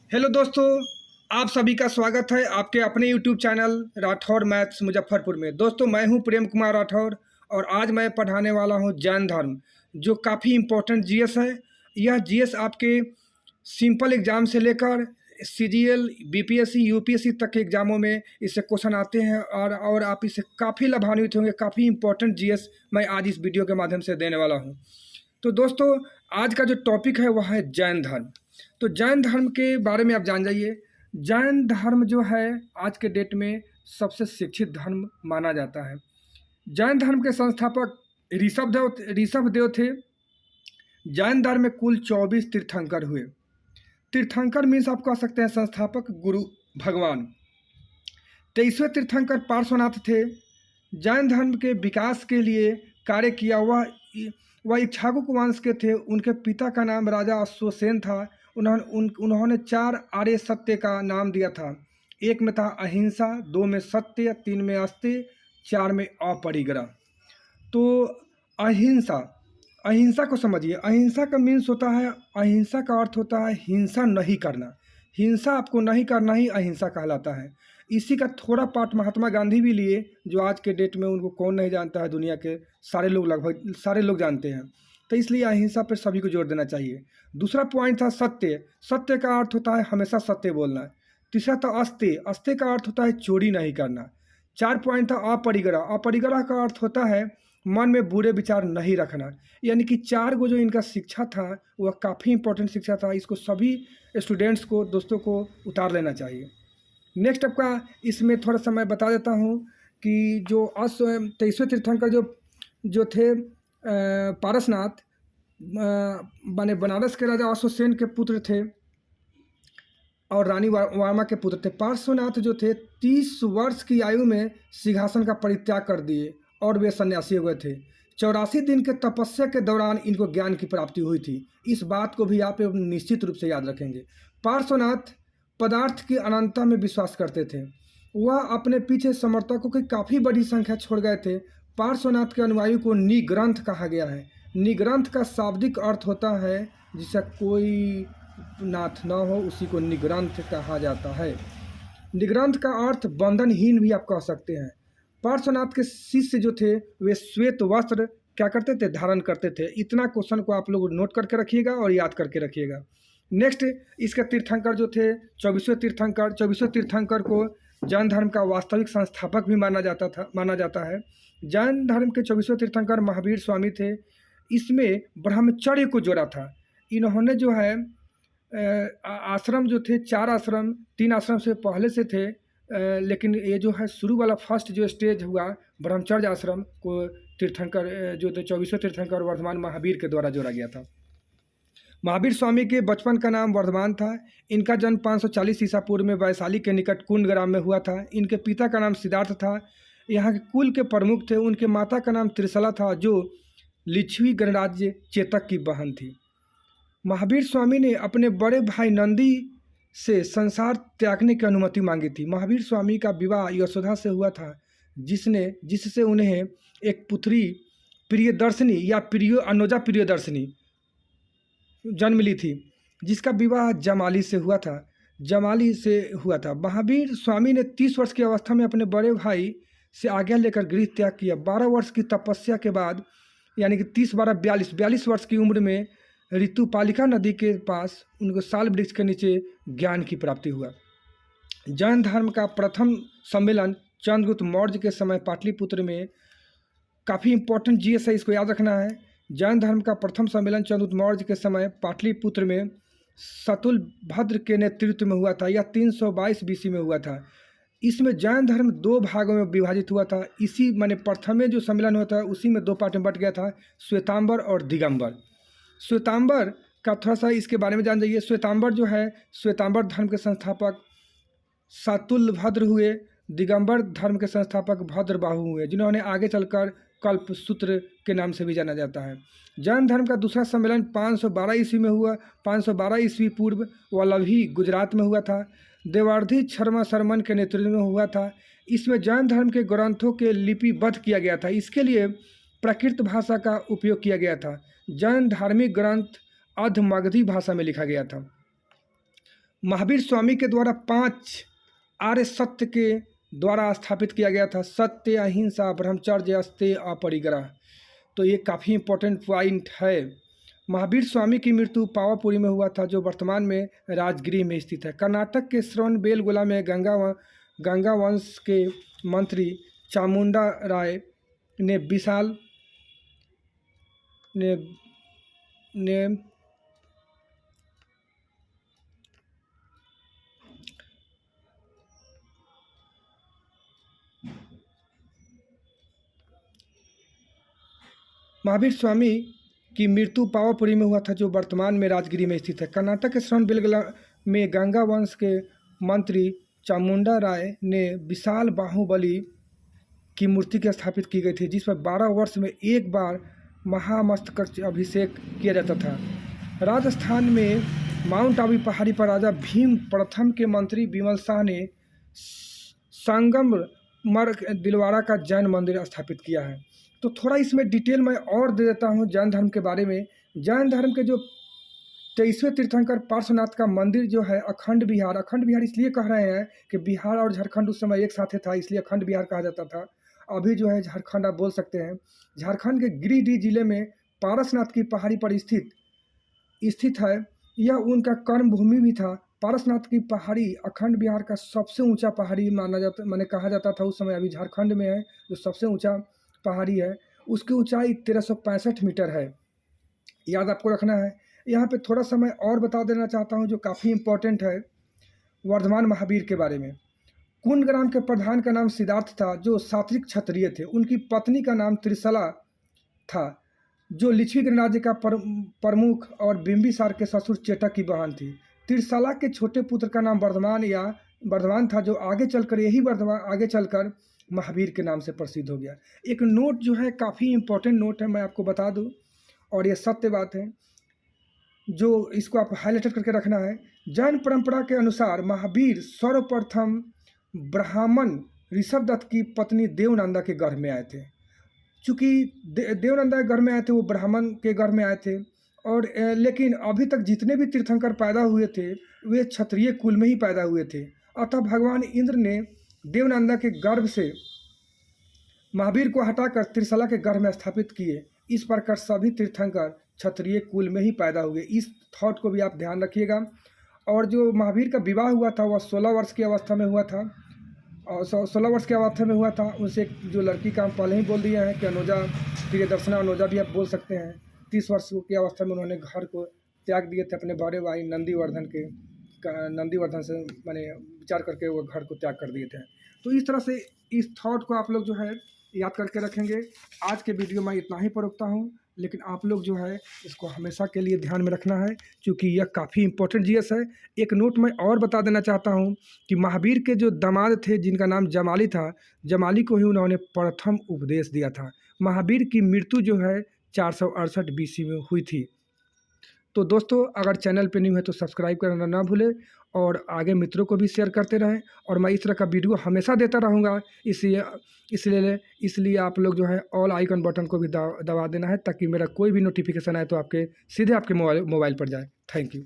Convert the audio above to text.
Hello दोस्तों, आप सभी का स्वागत है आपके अपने YouTube channel Rathore maths Muzaffarpur में। दोस्तों, मैं हूं प्रेम कुमार राठौर और आज मैं पढ़ाने वाला हूं जैन धर्म, जो काफ़ी इम्पोर्टेंट जीएस है। यह जीएस आपके सिंपल एग्ज़ाम से लेकर सीजीएल, बीपीएससी, यूपीएससी तक के एग्ज़ामों में इससे क्वेश्चन आते हैं और आप इससे काफ़ी लाभान्वित होंगे। काफ़ी इम्पोर्टेंट जीएस मैं आज इस वीडियो के माध्यम से देने वाला हूँ। तो दोस्तों, आज का जो टॉपिक है वह है जैन धर्म। तो जैन धर्म के बारे में आप जान जाइए। जैन धर्म जो है आज के डेट में सबसे शिक्षित धर्म माना जाता है। जैन धर्म के संस्थापक ऋषभदेव थे। जैन धर्म में कुल 24 तीर्थंकर हुए। तीर्थंकर मीन्स आप कह सकते हैं संस्थापक, गुरु, भगवान। 23वें तीर्थंकर पार्श्वनाथ थे। जैन धर्म के विकास के लिए कार्य किया। वह इक्ष्वाकु वंश के थे। उनके पिता का नाम राजा अश्वसेन था। उन्होंने 4 आर्य सत्य का नाम दिया था। एक में था अहिंसा, 2 में सत्य, 3 में अस्त्य, 4 में अपरिग्रह। तो अहिंसा अहिंसा को समझिए। अहिंसा का मीन्स होता है, अहिंसा का अर्थ होता है हिंसा नहीं करना। हिंसा आपको नहीं करना ही अहिंसा कहलाता है। इसी का थोड़ा पार्ट महात्मा गांधी भी लिए, जो आज के डेट में उनको कौन नहीं जानता है, दुनिया के सारे लोग, लगभग सारे लोग जानते हैं। तो इसलिए अहिंसा पर सभी को जोर देना चाहिए। दूसरा पॉइंट था सत्य। सत्य का अर्थ होता है हमेशा सत्य बोलना। तीसरा था अस्त्य। अस्त्य का अर्थ होता है चोरी नहीं करना। 4 पॉइंट था अपरिग्रह। अपरिग्रह का अर्थ होता है मन में बुरे विचार नहीं रखना। यानी कि 4 गो जो इनका शिक्षा था वह काफ़ी इंपॉर्टेंट शिक्षा था। इसको सभी स्टूडेंट्स को, दोस्तों को उतार लेना चाहिए। नेक्स्ट आपका इसमें थोड़ा सा मैं बता देता हूँ कि जो 23वें तीर्थंकर जो थे पारसनाथ, माने बनारस के राजा अश्वसेन के पुत्र थे और रानी वर्मा के पुत्र थे। पार्श्वनाथ जो थे 30 वर्ष की आयु में सिंहासन का परित्याग कर दिए और वे सन्यासी हो गए थे। 84 दिन के तपस्या के दौरान इनको ज्ञान की प्राप्ति हुई थी। इस बात को भी आप निश्चित रूप से याद रखेंगे। पार्श्वनाथ पदार्थ की अनंतता में विश्वास करते थे। वह अपने पीछे समर्थकों की काफ़ी बड़ी संख्या छोड़ गए थे। पार्श्वनाथ के अनुयायियों को निग्रंथ कहा गया है। निग्रंथ का शाब्दिक अर्थ होता है जिसका कोई नाथ न हो, उसी को निग्रंथ कहा जाता है। निग्रंथ का अर्थ बंधनहीन भी आप कह सकते हैं। पार्श्वनाथ के शिष्य जो थे वे श्वेत वस्त्र क्या करते थे, धारण करते थे। इतना क्वेश्चन को आप लोग नोट करके रखिएगा और याद करके रखिएगा। नेक्स्ट, इसके तीर्थंकर जो थे 24वें तीर्थंकर को जैन धर्म का वास्तविक संस्थापक भी माना जाता है। जैन धर्म के 24वें तीर्थंकर महावीर स्वामी थे। इसमें ब्रह्मचर्य को जोड़ा था। इन्होंने जो है आश्रम जो थे 4 आश्रम, 3 आश्रम से पहले से थे, लेकिन ये जो है शुरू वाला फर्स्ट जो स्टेज हुआ ब्रह्मचर्य आश्रम को तीर्थंकर जो थे 24वें तीर्थंकर वर्धमान महावीर के द्वारा जोड़ा गया था। महावीर स्वामी के बचपन का नाम वर्धमान था। इनका जन्म 540 ईसा पूर्व में वैशाली के निकट कुंड ग्राम में हुआ था। इनके पिता का नाम सिद्धार्थ था। यहाँ के कुल के प्रमुख थे। उनके माता का नाम त्रिशला था, जो लिच्छवी गणराज्य चेतक की बहन थी। महावीर स्वामी ने अपने बड़े भाई नंदी से संसार त्यागने की अनुमति मांगी थी। महावीर स्वामी का विवाह यशोदा से हुआ था, जिससे उन्हें एक पुत्री प्रियदर्शनी या अनुजा प्रियदर्शनी जन्म ली थी, जिसका विवाह जमाली से हुआ था। महावीर स्वामी ने 30 वर्ष की अवस्था में अपने बड़े भाई से आज्ञा लेकर गृह त्याग किया। 12 वर्ष की तपस्या के बाद, यानी कि 42 वर्ष की उम्र में ऋतुपालिका नदी के पास उनको साल वृक्ष के नीचे ज्ञान की प्राप्ति हुआ। जैन धर्म का प्रथम सम्मेलन चंद्रगुप्त मौर्य के समय पाटलिपुत्र में, काफ़ी इंपॉर्टेंट जीएस है, इसको याद रखना है। जैन धर्म का प्रथम सम्मेलन चंद्रगुप्त मौर्य के समय पाटलिपुत्र में शतुलभद्र के नेतृत्व में हुआ था। यह 322 बीसी में हुआ था। इसमें जैन धर्म 2 भागों में विभाजित हुआ था। इसी माने प्रथम जो सम्मेलन होता है उसी में 2 पार्ट में बट गया था, श्वेतांबर और दिगंबर। श्वेतांबर का थोड़ा सा इसके बारे में जान जाइए। श्वेतांबर जो है, श्वेतांबर धर्म के संस्थापक शतुलभद्र हुए। दिगंबर धर्म के संस्थापक भद्रबाहु हुए, जिन्होंने आगे चलकर कल्पसूत्र के नाम से भी जाना जाता है। जैन धर्म का दूसरा सम्मेलन 512 ईस्वी में हुआ। 512 ईस्वी पूर्व वल्लभी गुजरात में हुआ था। देवार्धी शर्मा शर्मन के नेतृत्व में हुआ था। इसमें जैन धर्म के ग्रंथों के लिपिबद्ध किया गया था। इसके लिए प्राकृत भाषा का उपयोग किया गया था। जैन धार्मिक ग्रंथ अधमगधी भाषा में लिखा गया था। महावीर स्वामी के द्वारा 5 आर्य सत्य के द्वारा स्थापित किया गया था। सत्य, अहिंसा, ब्रह्मचर्य, अस्तेय, अपरिग्रह। तो ये काफ़ी इम्पोर्टेंट पॉइंट है। महावीर स्वामी की मृत्यु पावापुरी में हुआ था, जो वर्तमान में राजगृह में स्थित है। कर्नाटक के श्रवणबेलगोला में गंगा वंश के मंत्री चामुंडा राय ने विशाल ने ने महावीर स्वामी की मृत्यु पावापुरी में हुआ था, जो वर्तमान में राजगिरी में स्थित है। कर्नाटक के श्रवणबेलगोला में गंगा वंश के मंत्री चामुंडा राय ने विशाल बाहुबली की मूर्ति की स्थापित की गई थी, जिस पर 12 वर्ष में एक बार महामस्तक अभिषेक किया जाता था। राजस्थान में माउंट आबू पहाड़ी पर राजा भीम प्रथम के मंत्री विमल शाह ने संगमरमर दिलवाड़ा का जैन मंदिर स्थापित किया है। तो थोड़ा इसमें डिटेल मैं और दे देता हूँ जैन धर्म के बारे में। जैन धर्म के जो 23वें तीर्थंकर पार्श्वनाथ का मंदिर जो है अखंड बिहार इसलिए कह रहे हैं कि बिहार और झारखंड उस समय एक साथ था, इसलिए अखंड बिहार कहा जाता था। अभी जो है झारखंड आप बोल सकते हैं। झारखंड के गिरिडीह जिले में पारसनाथ की पहाड़ी पर स्थित है। यह उनका कर्म भूमि भी था। पारसनाथ की पहाड़ी अखंड बिहार का सबसे ऊंचा पहाड़ी माने कहा जाता था उस समय। अभी झारखंड में है जो सबसे ऊंचा पहाड़ी है, उसकी ऊंचाई 1365 मीटर है। याद आपको रखना है। यहाँ पे थोड़ा सा मैं और बता देना चाहता हूँ जो काफ़ी इम्पोर्टेंट है वर्धमान महावीर के बारे में। कुंड ग्राम के प्रधान का नाम सिद्धार्थ था, जो सात्विक क्षत्रिय थे। उनकी पत्नी का नाम त्रिशला था, जो लिच्छवी गणराज्य का प्रमुख और बिंबिसार के ससुर चेटक की बहन थी। त्रिशला के छोटे पुत्र का नाम वर्धमान था, जो आगे चलकर महावीर के नाम से प्रसिद्ध हो गया। एक नोट जो है काफ़ी इम्पोर्टेंट नोट है, मैं आपको बता दूं, और ये सत्य बात है, जो इसको आप हाईलाइटेड करके रखना है। जैन परंपरा के अनुसार महावीर सर्वप्रथम ब्राह्मण ऋषभदत्त की पत्नी देवनंदा के गर्भ में आए थे। चूँकि देवनंदा के घर में आए थे, वो ब्राह्मण के घर में आए थे। और लेकिन अभी तक जितने भी तीर्थंकर पैदा हुए थे वे क्षत्रिय कुल में ही पैदा हुए थे। अतः भगवान इंद्र ने देवनंदा के गर्भ से महावीर को हटाकर त्रिशला के गर्भ में स्थापित किए। इस प्रकार सभी तीर्थंकर क्षत्रिय कुल में ही पैदा हुए। इस थॉट को भी आप ध्यान रखिएगा। और जो महावीर का विवाह हुआ था वह 16 वर्ष की अवस्था में हुआ था, और 16 वर्ष की अवस्था में हुआ था। उनसे जो लड़की का हम पहले ही बोल दिए हैं कि अनुजा, प्रियदर्शना अनुजा भी आप बोल सकते हैं। 30 वर्ष की अवस्था में उन्होंने घर को त्याग दिए थे अपने बड़े भाई नंदीवर्धन से मैंने विचार करके वो घर को त्याग कर दिए थे। तो इस तरह से इस थॉट को आप लोग जो है याद करके रखेंगे। आज के वीडियो में इतना ही पर रुकता हूँ, लेकिन आप लोग जो है इसको हमेशा के लिए ध्यान में रखना है, क्योंकि यह काफ़ी इंपॉर्टेंट जीएस है। एक नोट मैं और बता देना चाहता हूँ कि महावीर के जो दामाद थे जिनका नाम जमाली था, जमाली को ही उन्होंने प्रथम उपदेश दिया था। महावीर की मृत्यु जो है 468 BC में हुई थी। तो दोस्तों, अगर चैनल पे न्यू है तो सब्सक्राइब करना ना भूलें और आगे मित्रों को भी शेयर करते रहें। और मैं इस तरह का वीडियो हमेशा देता रहूँगा, इसलिए आप लोग जो है ऑल आइकन बटन को भी दबा देना है, ताकि मेरा कोई भी नोटिफिकेशन आए तो सीधे आपके मोबाइल पर जाए। Thank you.